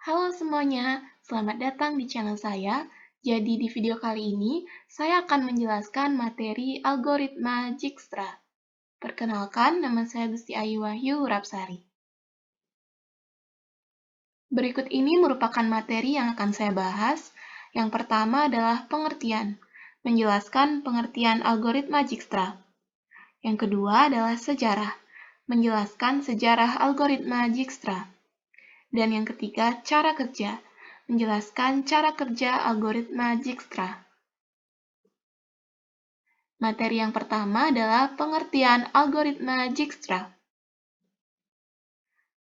Halo semuanya, selamat datang di channel saya. Jadi di video kali ini, saya akan menjelaskan materi algoritma Dijkstra. Perkenalkan, nama saya Gusti Ayu Wahyu Rapsari. Berikut ini merupakan materi yang akan saya bahas. Yang pertama adalah pengertian, menjelaskan pengertian algoritma Dijkstra. Yang kedua adalah sejarah, menjelaskan sejarah algoritma Dijkstra. Dan yang ketiga, cara kerja, menjelaskan cara kerja algoritma Dijkstra. Materi yang pertama adalah pengertian algoritma Dijkstra.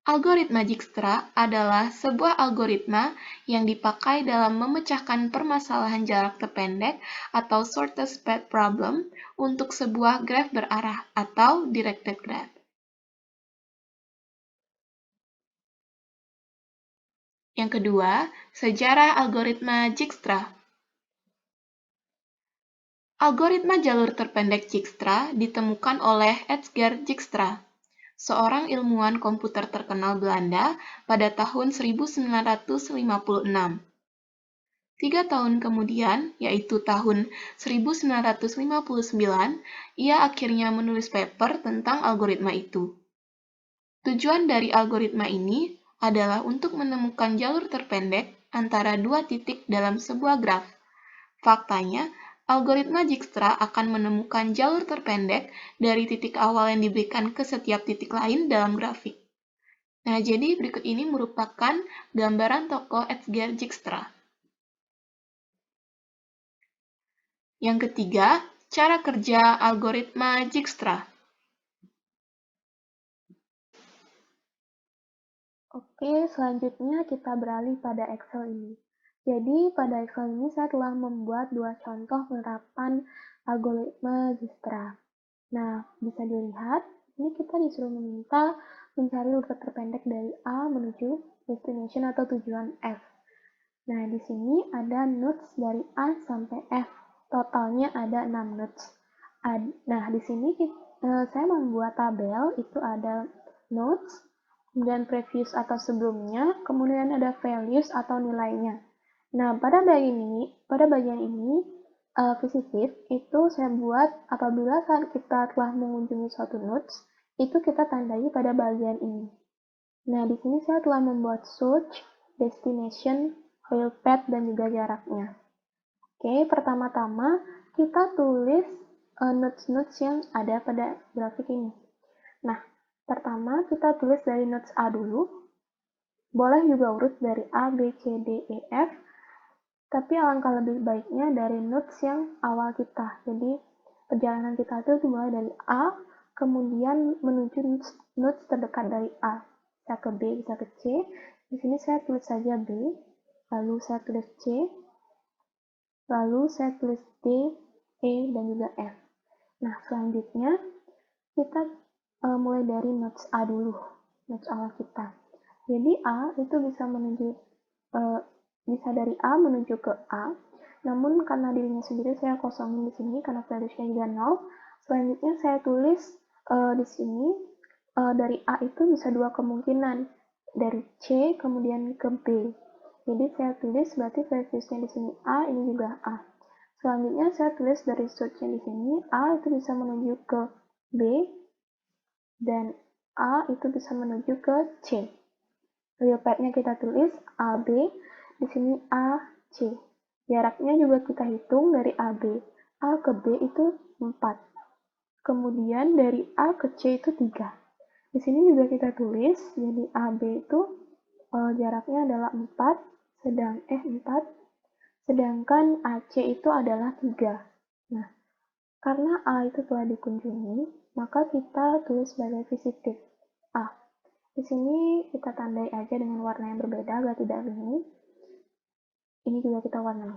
Algoritma Dijkstra adalah sebuah algoritma yang dipakai dalam memecahkan permasalahan jarak terpendek atau shortest path problem untuk sebuah graf berarah atau directed graph. Yang kedua, sejarah algoritma Dijkstra. Algoritma jalur terpendek Dijkstra ditemukan oleh Edgar Dijkstra, seorang ilmuwan komputer terkenal Belanda pada tahun 1956. 3 tahun kemudian, yaitu tahun 1959, ia akhirnya menulis paper tentang algoritma itu. Tujuan dari algoritma ini adalah untuk menemukan jalur terpendek antara dua titik dalam sebuah graf. Faktanya, algoritma Dijkstra akan menemukan jalur terpendek dari titik awal yang diberikan ke setiap titik lain dalam grafik. Nah, jadi berikut ini merupakan gambaran tokoh Edgar Dijkstra. Yang ketiga, cara kerja algoritma Dijkstra. Oke, selanjutnya kita beralih pada Excel ini. Jadi, pada Excel ini saya telah membuat dua contoh penerapan algoritma Dijkstra. Nah, bisa dilihat, ini kita disuruh meminta mencari urutan terpendek dari A menuju destination atau tujuan F. Nah, di sini ada nodes dari A sampai F. Totalnya ada 6 nodes. Nah, di sini saya membuat tabel, itu ada nodes, kemudian previous atau sebelumnya, kemudian ada values atau nilainya. Nah, pada bagian ini visitif itu saya buat apabila saat kita telah mengunjungi suatu nodes, itu kita tandai pada bagian ini. Nah, di sini saya telah membuat search, destination, file path, dan juga jaraknya. Oke, pertama-tama kita tulis nodes-nodes yang ada pada grafik ini. Nah, pertama kita tulis dari nodes A dulu. Boleh juga urut dari A, B, C, D, E, F. Tapi alangkah lebih baiknya dari nodes yang awal kita. Jadi, perjalanan kita itu dimulai dari A, kemudian menuju nodes terdekat dari A. Bisa ke B, bisa ke C. Di sini saya tulis saja B, lalu saya tulis C, lalu saya tulis D, E, dan juga F. Nah, selanjutnya kita mulai dari nodes A dulu, nodes awal kita. Jadi A itu bisa dari A menuju ke A, namun karena dirinya sendiri saya kosongin di sini karena values-nya juga 0. Selanjutnya saya tulis di sini dari A itu bisa dua kemungkinan, dari C kemudian ke B. Jadi saya tulis berarti values-nya di sini A, ini juga A. Selanjutnya saya tulis dari search-nya di sini A itu bisa menuju ke B dan A itu bisa menuju ke C. Real path-nya kita tulis AB, di sini AC. Jaraknya juga kita hitung dari AB. A ke B itu 4. Kemudian dari A ke C itu 3. Di sini juga kita tulis, jadi AB itu jaraknya adalah 4, sedangkan AC itu adalah 3. Nah, karena A itu telah dikunjungi, maka kita tulis sebagai visitif A. Di sini kita tandai aja dengan warna yang berbeda agar tidak bingung. Ini juga kita warnai.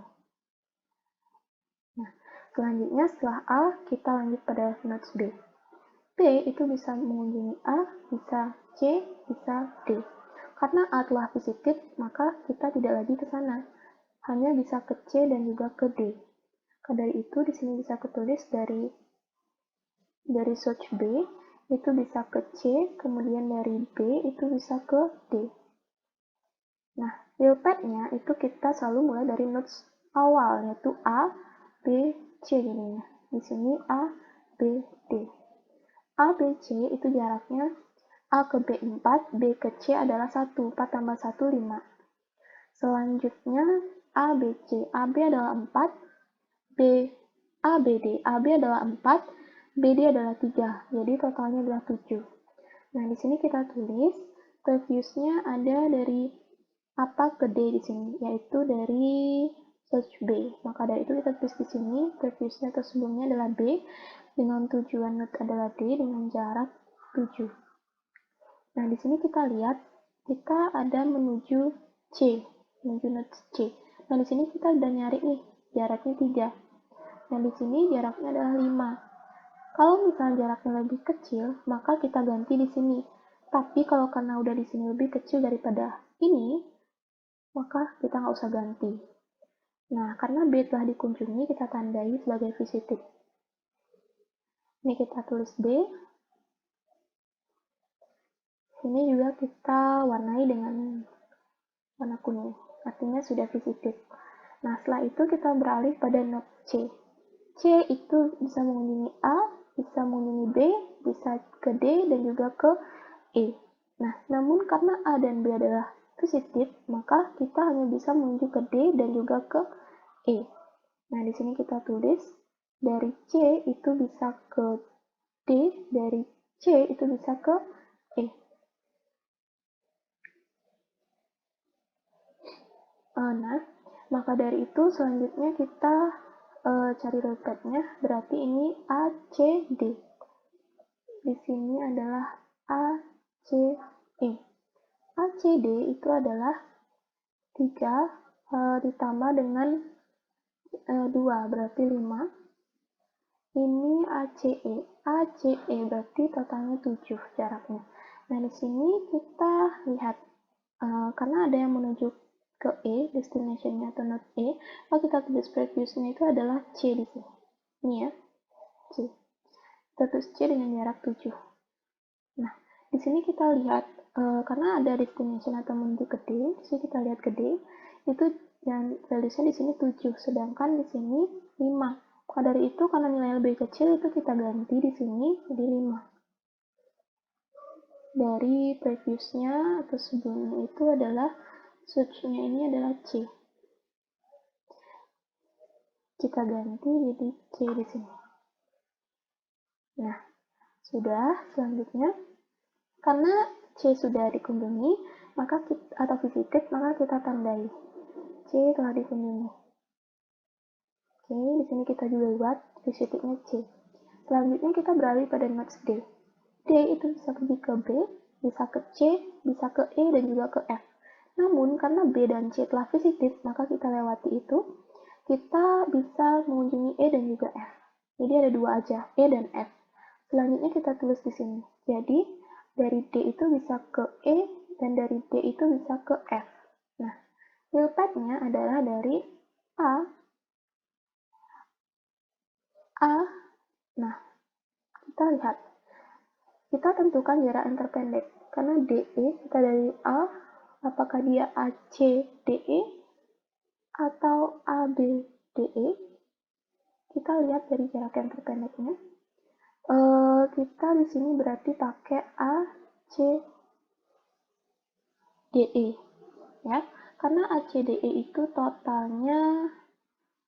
Nah, selanjutnya setelah A, kita lanjut pada nodes B. B itu bisa mengunjungi A, bisa C, bisa D. Karena A telah visitif, maka kita tidak lagi ke sana. Hanya bisa ke C dan juga ke D. Dari itu, di sini bisa ketulis dari search B, itu bisa ke C, kemudian dari B itu bisa ke D. Nah, wheelpad-nya itu kita selalu mulai dari notes awal, yaitu A, B, C jadinya. Di sini A, B, D. A, B, C itu jaraknya A ke B 4, B ke C adalah 1, 4 tambah 1, 5. Selanjutnya A, B, C. AB adalah 4, B, A, B, D. AB adalah 4, BD adalah 3, jadi totalnya adalah 7. Nah, di sini kita tulis previous-nya ada dari apa ke D di sini, yaitu dari search B. Maka dari itu kita tulis di sini previous-nya atau sebelumnya adalah B, dengan tujuan node adalah D dengan jarak 7. Nah, di sini kita lihat kita ada menuju C, menuju node C. Nah, di sini kita udah nyari nih jaraknya 3. Nah, di sini jaraknya adalah 5. Kalau misalnya jaraknya lebih kecil, maka kita ganti di sini. Tapi kalau karena udah di sini lebih kecil daripada ini, maka kita nggak usah ganti. Nah, karena B telah dikunjungi, kita tandai sebagai visited. Ini kita tulis B. Sini juga kita warnai dengan warna kuning. Artinya sudah visited. Nah, setelah itu kita beralih pada node C. C itu bisa mengunjungi A, bisa mengunjungi B, bisa ke D, dan juga ke E. Nah, namun karena A dan B adalah visited, maka kita hanya bisa menuju ke D dan juga ke E. Nah, di sini kita tulis dari C itu bisa ke D, dari C itu bisa ke E. Nah, maka dari itu selanjutnya kita cari rootnya, berarti ini A, C, D. Di sini adalah A, C, E. A, C, D itu adalah 3 ditambah dengan 2, berarti 5. Ini ACE. ACE berarti totalnya 7 jaraknya. Nah, di sini kita lihat, karena ada yang menuju ke E, destination-nya atau node E, maka kita tulis previous-nya itu adalah C di sini. Ini ya, C. Kita tulis C dengan jarak 7. Nah, di sini kita lihat, karena ada destination atau menuju ke D, di sini kita lihat ke D, itu dan values-nya di sini 7, sedangkan di sini 5. Maka dari itu, karena nilai lebih kecil, itu kita ganti di sini jadi 5. Dari previous-nya atau sebelumnya itu adalah search-nya ini adalah C. Kita ganti jadi C di sini. Nah, sudah. Selanjutnya, karena C sudah dikunjungi, maka kita, atau visited, maka kita tandai C telah dikunjungi. Oke, di sini kita juga buat visitednya C. Selanjutnya kita beralih pada nodes D. D itu bisa pergi ke B, bisa ke C, bisa ke E, dan juga ke F. Namun, karena B dan C telah visited, maka kita lewati itu. Kita bisa mengunjungi E dan juga F. Jadi ada 2 aja, E dan F. Selanjutnya kita tulis di sini. Jadi, dari D itu bisa ke E, dan dari D itu bisa ke F. Nah, wheelpad-nya adalah dari A. Nah, kita lihat. Kita tentukan jarak yang terpendek. Karena DE, kita dari A, apakah dia AC, DE, atau AB, DE. Kita lihat dari jarak yang terpendeknya. Kita di sini berarti pakai AC, DE. Ya, karena ACDE itu totalnya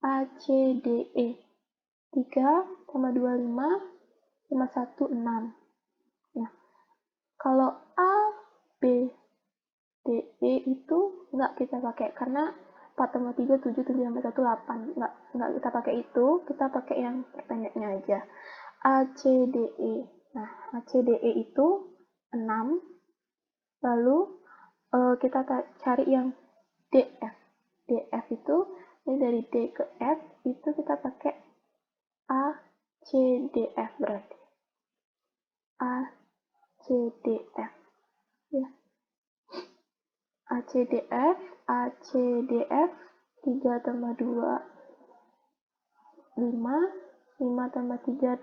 ACDE 3 tambah 25 sama 1 6. Nah, kalau A B D E itu nggak kita pakai karena 4 tambah 3 7 7 tambah 1 8. Nggak kita pakai itu, kita pakai yang terpendeknya aja. A C D E. Nah, A C D E itu 6. Lalu kita cari yang DF. DF itu ini dari D ke F itu kita pakai A C D F berarti. A C D F. Ya. A C D F, A C D F 3 tambah 2 5, 5 tambah 3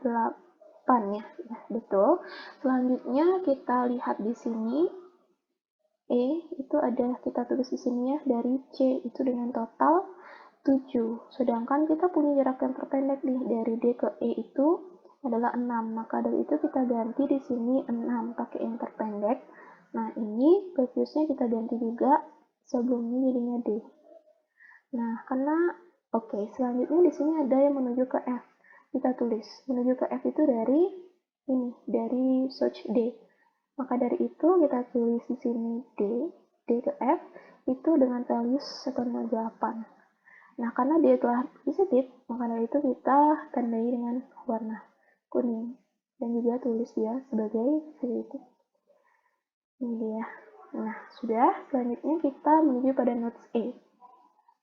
8 ya. Betul. Selanjutnya kita lihat di sini E itu itu ada, kita tulis di sini ya, dari C itu dengan total 7. Sedangkan kita punya jarak yang terpendek nih, dari D ke E itu adalah 6. Maka dari itu kita ganti di sini 6 pakai yang terpendek. Nah, ini previous-nya kita ganti juga, sebelumnya jadinya D. Nah, karena selanjutnya di sini ada yang menuju ke F. Kita tulis menuju ke F itu dari ini, dari search D. Maka dari itu kita tulis di sini D ke F itu dengan value 108. Nah, karena dia telah visited, maka dari itu kita tandai dengan warna kuning dan juga tulis dia sebagai visited. Ini dia. Nah, sudah. Selanjutnya kita menuju pada nodes E.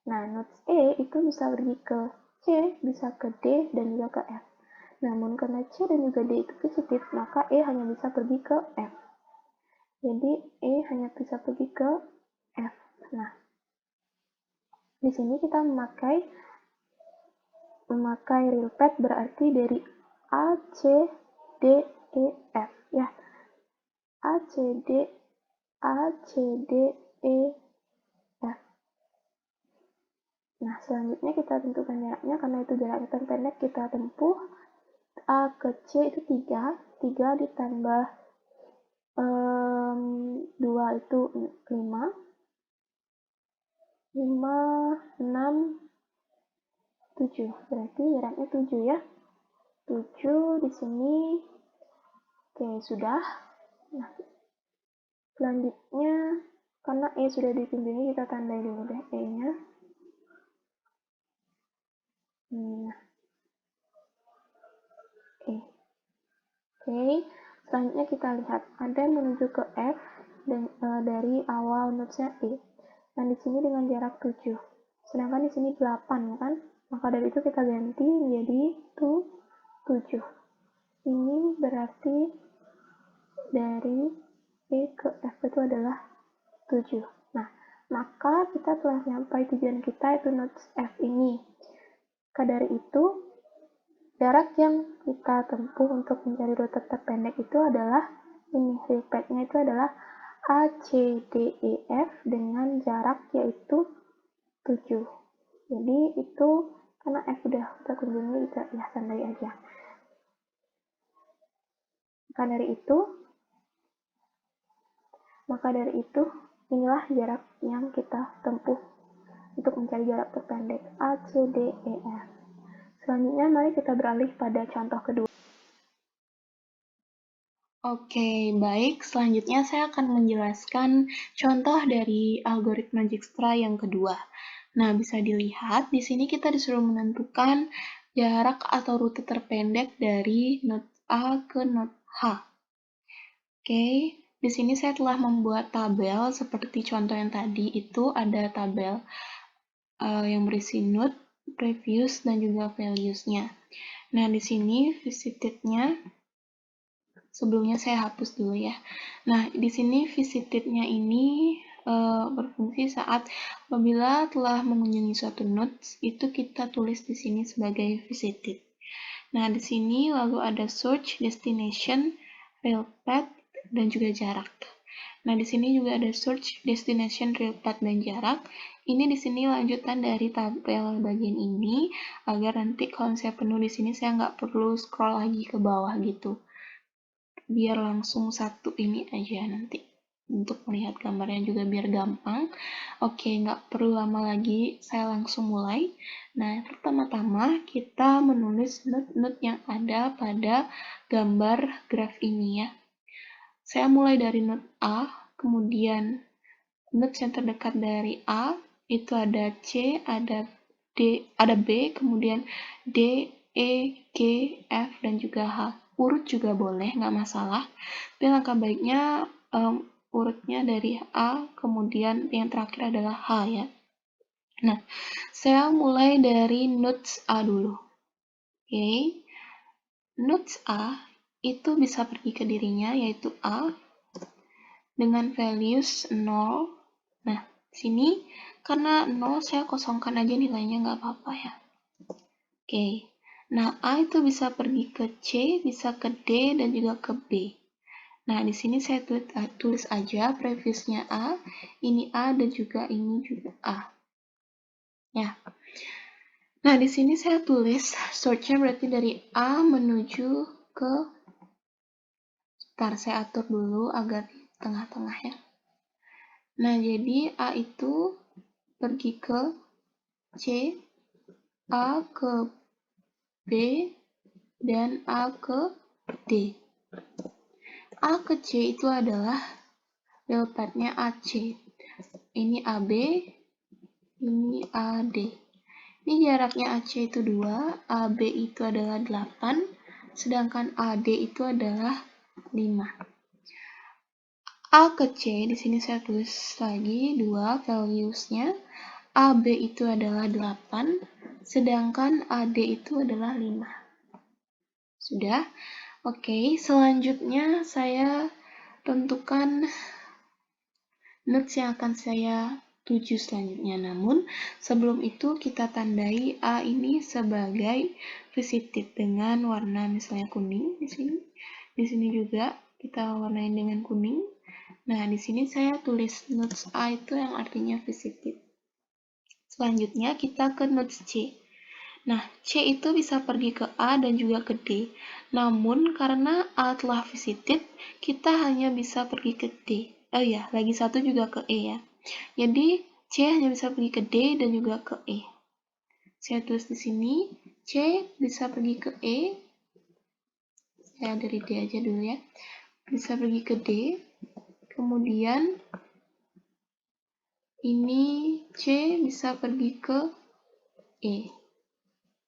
Nah, nodes E itu bisa pergi ke C, bisa ke D, dan juga ke F. Namun karena C dan juga D itu visited, maka E hanya bisa pergi ke F. Jadi E hanya bisa pergi ke F. Nah, di sini kita memakai real path berarti dari A, C, D, E, F. Ya, A, C, D, A, C, D, E, F. Nah, selanjutnya kita tentukan jaraknya, karena itu jaraknya terpendek, kita tempuh A ke C itu 3, 3 ditambah 2 itu 5, 5, 6, 7, berarti jaraknya 7 ya. 7 di sini. Oke, sudah. Nah, selanjutnya karena E sudah dikunjungi, kita tandai dulu deh E-nya. Nah, Oke, selanjutnya kita lihat ada yang menuju ke F dan dari awal nodesnya E. Dan di sini dengan jarak 7. Sedangkan di sini 8 kan? Maka dari itu kita ganti menjadi 7. Ini berarti dari E ke F itu adalah 7. Nah, maka kita telah sampai tujuan kita, itu nodes F ini. Maka dari itu, jarak yang kita tempuh untuk mencari rute terpendek itu adalah ini, real path-nya itu adalah A, C, D, E, F dengan jarak yaitu 7. Jadi itu karena F udah kita kunjungi, kita ya tandai aja. Maka dari itu inilah jarak yang kita tempuh untuk mencari jarak terpendek A, C, D, E, F. Selanjutnya mari kita beralih pada contoh kedua. Oke, baik. Selanjutnya saya akan menjelaskan contoh dari algoritma Dijkstra yang kedua. Nah, bisa dilihat di sini kita disuruh menentukan jarak atau rute terpendek dari node A ke node H. Oke, di sini saya telah membuat tabel seperti contoh yang tadi, itu ada tabel yang berisi node, previous, dan juga values-nya. Nah, di sini visited-nya sebelumnya saya hapus dulu ya. Nah, di sini visited-nya ini berfungsi saat apabila telah mengunjungi suatu nodes, itu kita tulis di sini sebagai visited. Nah, di sini lalu ada search, destination, real path, dan juga jarak. Nah, di sini juga ada search, destination, real path, dan jarak. Ini di sini lanjutan dari tabel bagian ini, agar nanti kalau saya penuh di sini saya nggak perlu scroll lagi ke bawah gitu. Biar langsung satu ini aja nanti. Untuk melihat gambarnya juga biar gampang. Oke, nggak perlu lama lagi, saya langsung mulai. Nah, pertama-tama kita menulis node-node yang ada pada gambar graf ini ya. Saya mulai dari node A, kemudian node yang terdekat dari A, itu ada C, ada B, kemudian D, E, G, F, dan juga H. Urut juga boleh, nggak masalah. Tapi langkah baiknya urutnya dari A, kemudian yang terakhir adalah H ya. Nah, saya mulai dari nodes A dulu. Oke. Nodes A itu bisa pergi ke dirinya, yaitu A, dengan values 0. Nah, sini karena 0 saya kosongkan aja nilainya, nggak apa-apa ya. Oke. Nah, A itu bisa pergi ke C, bisa ke D, dan juga ke B. Nah, di sini saya tulis aja prefixnya A, ini A dan juga ini juga A. Ya. Nah, di sini saya tulis search-nya berarti dari A menuju ke, bentar saya atur dulu agar di tengah-tengah ya. Nah, jadi A itu pergi ke C, A ke B, dan A ke D. A ke C itu adalah real path-nya AC. Ini AB, ini AD. Ini jaraknya AC itu 2, AB itu adalah 8, sedangkan AD itu adalah 5. A ke C, di sini saya tulis lagi 2 values-nya. AB itu adalah 8, sedangkan AD itu adalah 5. Sudah? Oke, selanjutnya saya tentukan nodes yang akan saya tuju selanjutnya. Namun, sebelum itu kita tandai A ini sebagai visited dengan warna misalnya kuning di sini. Di sini juga kita warnain dengan kuning. Nah, di sini saya tulis nodes A itu yang artinya visited. Selanjutnya kita ke nodes C. Nah, C itu bisa pergi ke A dan juga ke D. Namun, karena A telah visited, kita hanya bisa pergi ke D. Oh ya, lagi satu juga ke E ya. Jadi, C hanya bisa pergi ke D dan juga ke E. Saya tulis di sini, C bisa pergi ke E. Saya dari D aja dulu ya. Bisa pergi ke D. Kemudian, ini C bisa pergi ke E.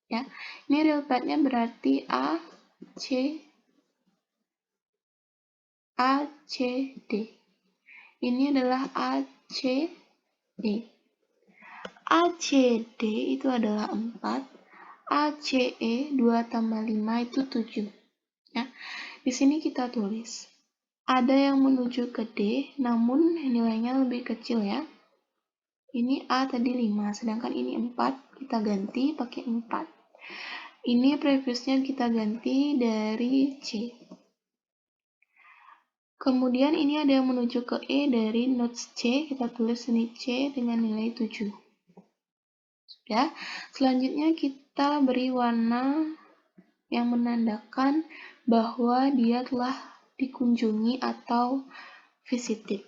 Ya, ini real path-nya berarti A, C, D. Ini adalah ACE. ACD itu adalah 4. ACE 2 tambah 5 itu 7. Ya. Di sini kita tulis. Ada yang menuju ke D, namun nilainya lebih kecil ya. Ini A tadi 5, sedangkan ini 4. Kita ganti pakai 4. Ini prefixnya kita ganti dari C. Kemudian ini ada yang menuju ke E dari nodes C, kita tulis ini C dengan nilai 7. Sudah. Selanjutnya kita beri warna yang menandakan bahwa dia telah dikunjungi atau visited.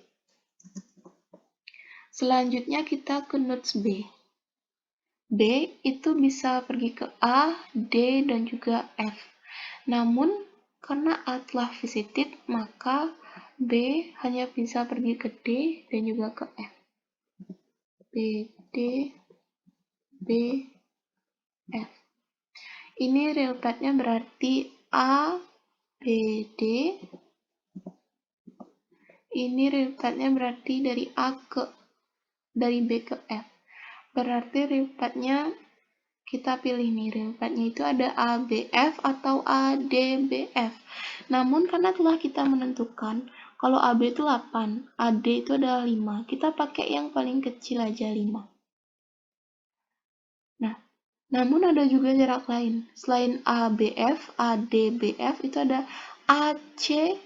Selanjutnya kita ke nodes B. B itu bisa pergi ke A, D, dan juga F. Namun, karena A telah visited, maka B hanya bisa pergi ke D dan juga ke F. B, D, B, F. Ini real path-nya berarti A, B, D. Ini real path-nya berarti dari B ke F. Berarti real path-nya kita pilih nih, real path-nya itu ada ABF atau ADBF. Namun karena telah kita menentukan kalau AB itu 8, AD itu adalah 5, kita pakai yang paling kecil aja 5. Nah, namun ada juga jarak lain. Selain ABF, ADBF itu ada ACDBF.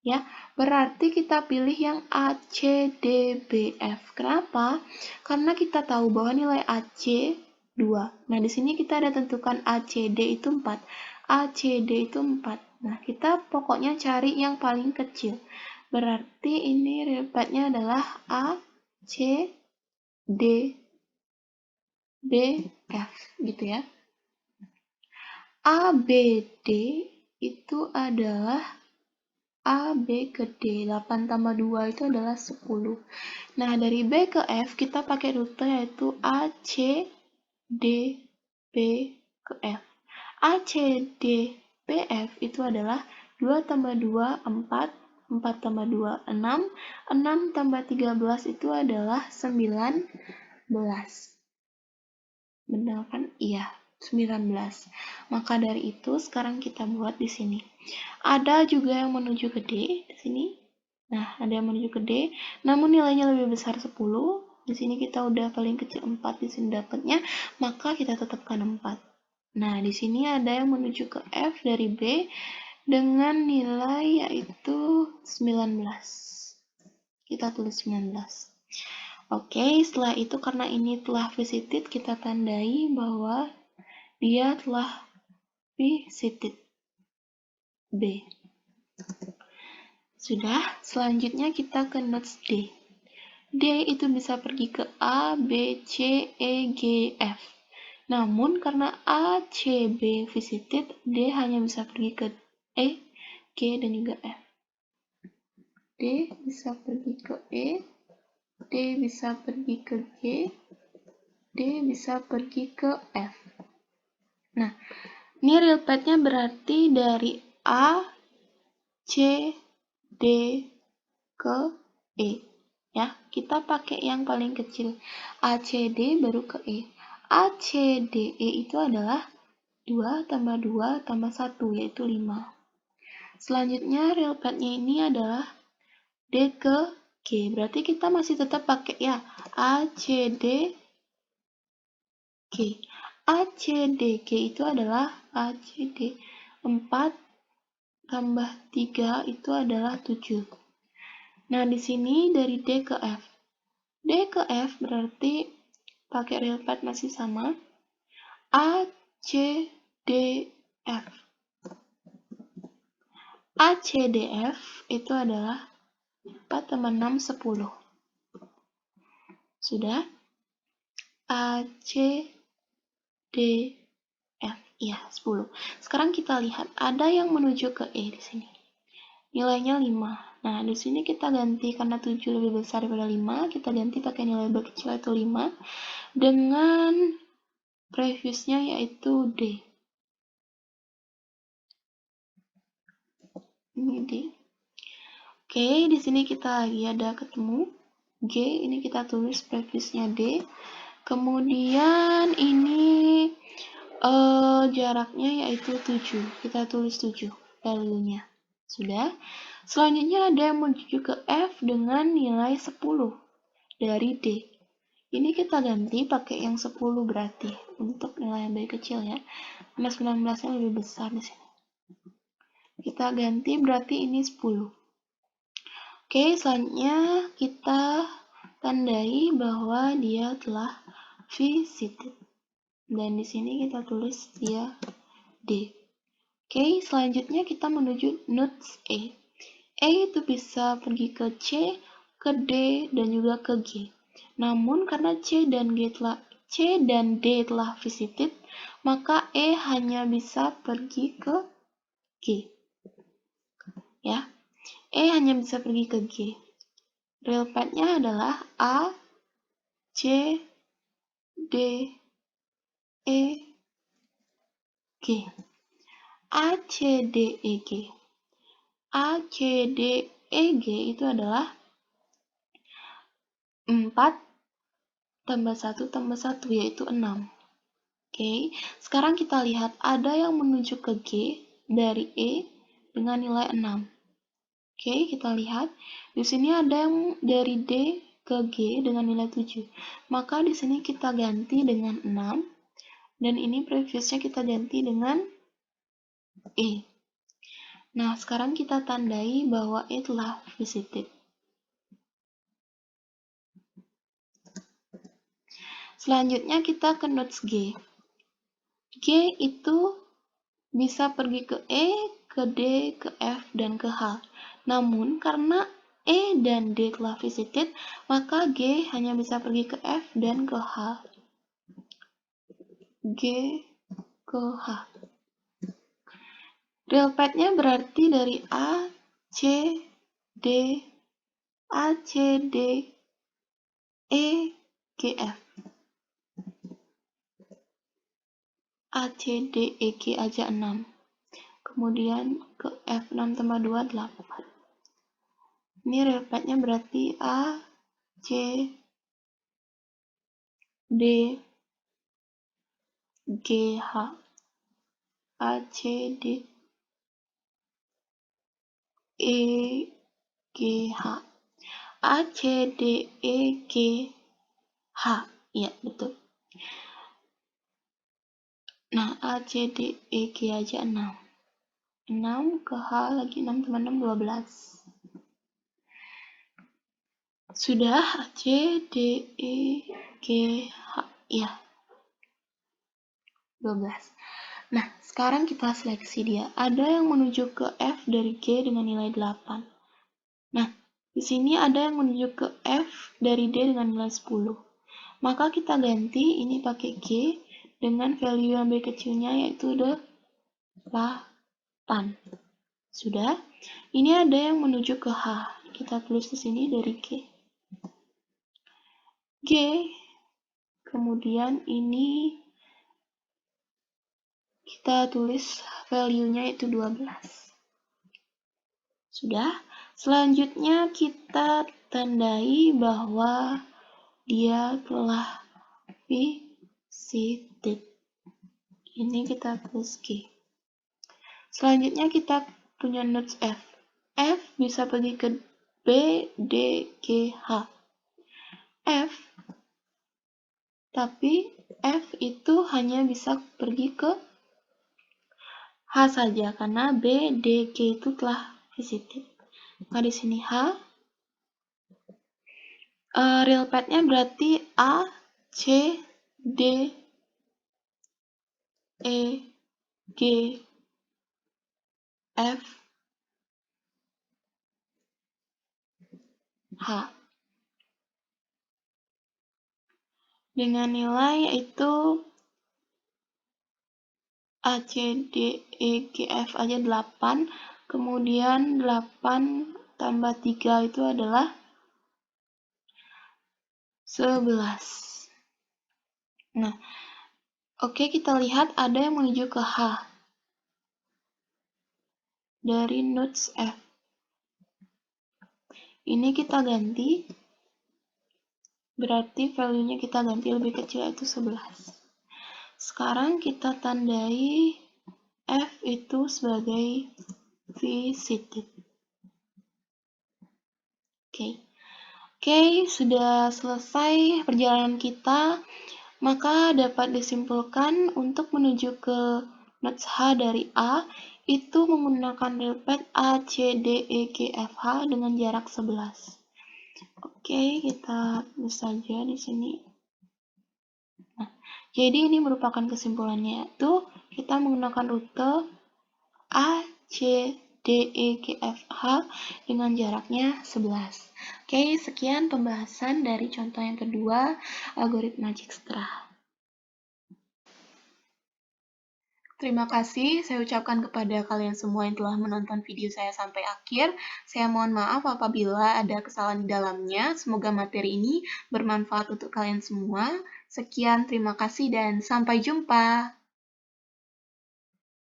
Ya, berarti kita pilih yang ACDBF. Kenapa? Karena kita tahu bahwa nilai AC 2. Nah, di sini kita ada tentukan ACD itu 4. ACD itu 4. Nah, kita pokoknya cari yang paling kecil. Berarti ini real path-nya adalah ACDBF gitu ya. ABD itu adalah A, B ke D, 8 tambah 2 itu adalah 10. Nah, dari B ke F, kita pakai rute yaitu A, C, D, B ke F. A, C, D, B, F itu adalah 2 tambah 2, 4, 4 tambah 2, 6, 6 tambah 13 itu adalah 19. Benar kan? Iya, 19. Maka dari itu, sekarang kita buat di sini. Ada juga yang menuju ke D di sini. Nah, ada yang menuju ke D, namun nilainya lebih besar 10. Di sini kita udah paling kecil 4 di sini dapatnya, maka kita tetapkan 4. Nah, di sini ada yang menuju ke F dari B dengan nilai yaitu 19. Kita tulis 19. Oke, setelah itu karena ini telah visited, kita tandai bahwa dia telah visited B. Sudah, selanjutnya kita ke notes D. D itu bisa pergi ke A, B, C, E, G, F. Namun karena A, C, B visited, D hanya bisa pergi ke E, G, dan juga F. D bisa pergi ke E, D bisa pergi ke G, D bisa pergi ke F. Nah, ini real path-nya berarti dari A, C, D, ke E. Ya, kita pakai yang paling kecil. A, C, D baru ke E. A, C, D, E itu adalah 2 tambah 2 tambah 1, yaitu 5. Selanjutnya, real path-nya ini adalah D ke G. Berarti kita masih tetap pakai ya, A, C, D, G. A, C, D, G itu adalah A, C, D. 4 tambah 3 itu adalah 7. Nah, di sini dari D ke F. D ke F berarti pakai real path masih sama. A, C, D, F. A, C, D, F itu adalah 4 tambah 6, 10. Sudah? A, C, D, F. Iya, 10. Sekarang kita lihat, ada yang menuju ke E di sini. Nilainya 5. Nah, di sini kita ganti karena 7 lebih besar daripada 5, kita ganti pakai nilai berkecil yaitu 5 dengan previousnya yaitu D. Ini D. Oke, di sini kita lagi ada ketemu G, ini kita tulis previousnya D. Kemudian ini jaraknya yaitu 7. Kita tulis 7 value-nya. Sudah. Selanjutnya ada yang menuju ke F dengan nilai 10 dari D. Ini kita ganti pakai yang 10 berarti untuk nilai yang lebih kecil ya. Karena 19-nya lebih besar di sini. Kita ganti berarti ini 10. Oke, selanjutnya kita tandai bahwa dia telah visited. Dan di sini kita tulis dia D. Oke, selanjutnya kita menuju nodes E. E itu bisa pergi ke C, ke D, dan juga ke G. Namun karena C dan D telah visited, maka E hanya bisa pergi ke G. Ya, E hanya bisa pergi ke G. Real path-nya adalah A, C, D, E, G. A, C, D, E, G. A, C, D, E, G itu adalah 4 tambah 1 tambah 1, yaitu 6. Oke, sekarang kita lihat ada yang menuju ke G dari E dengan nilai 6. Oke, kita lihat. Di sini ada yang dari D ke G dengan nilai 7. Maka di sini kita ganti dengan 6. Dan ini previousnya kita ganti dengan E. Nah, sekarang kita tandai bahwa E telah visited. Selanjutnya kita ke nodes G. G itu bisa pergi ke E, ke D, ke F, dan ke H. Namun, karena E dan D telah visited, maka G hanya bisa pergi ke F dan ke H. G ke H. Real path-nya berarti dari A, C, D, A, C, D, E, G, F. A, C, D, E, G aja 6. Kemudian ke F 6 tambah 2, 8. Ini real path-nya berarti A, C, D, G, H. A, C, D, E, G, H. A, C, D, E, G, H. Iya, betul. Nah, A, C, D, E, G aja 6. 6 ke H lagi 6 tambah 6, 12. Sudah, A, C, D, E, G, H. Ya, 12. Nah, sekarang kita seleksi dia. Ada yang menuju ke F dari G dengan nilai 8. Nah, di sini ada yang menuju ke F dari D dengan nilai 10. Maka kita ganti ini pakai G dengan value yang B kecilnya yaitu 8. Sudah? Ini ada yang menuju ke H. Kita tulis di sini dari G. G, kemudian ini kita tulis value-nya itu 12. Sudah? Selanjutnya kita tandai bahwa dia telah visited. Ini kita tulis G. Selanjutnya kita punya nodes F. F bisa pergi ke B, D, G, H. F, tapi F itu hanya bisa pergi ke H saja karena B, D, G itu telah visited. Nah, di sini H. Real path-nya berarti A, C, D, E, G, F, H. Dengan nilai yaitu A, C, D, E, G, F aja 8. Kemudian 8 tambah 3 itu adalah 11. Nah, oke, kita lihat ada yang menuju ke H dari nodes F. Ini kita ganti, berarti value-nya kita ganti lebih kecil yaitu 11. Sekarang kita tandai F itu sebagai visited. Oke, sudah selesai perjalanan kita. Maka dapat disimpulkan untuk menuju ke nodes H dari A itu menggunakan real path A, C, D, E, G, F, H dengan jarak 11. Oke, kita tulis saja di sini. Nah, jadi ini merupakan kesimpulannya, yaitu kita menggunakan rute A, C, D, E, G, F, H dengan jaraknya 11. Oke, sekian pembahasan dari contoh yang kedua, algoritma Dijkstra. Terima kasih saya ucapkan kepada kalian semua yang telah menonton video saya sampai akhir. Saya mohon maaf apabila ada kesalahan di dalamnya. Semoga materi ini bermanfaat untuk kalian semua. Sekian, terima kasih dan sampai jumpa.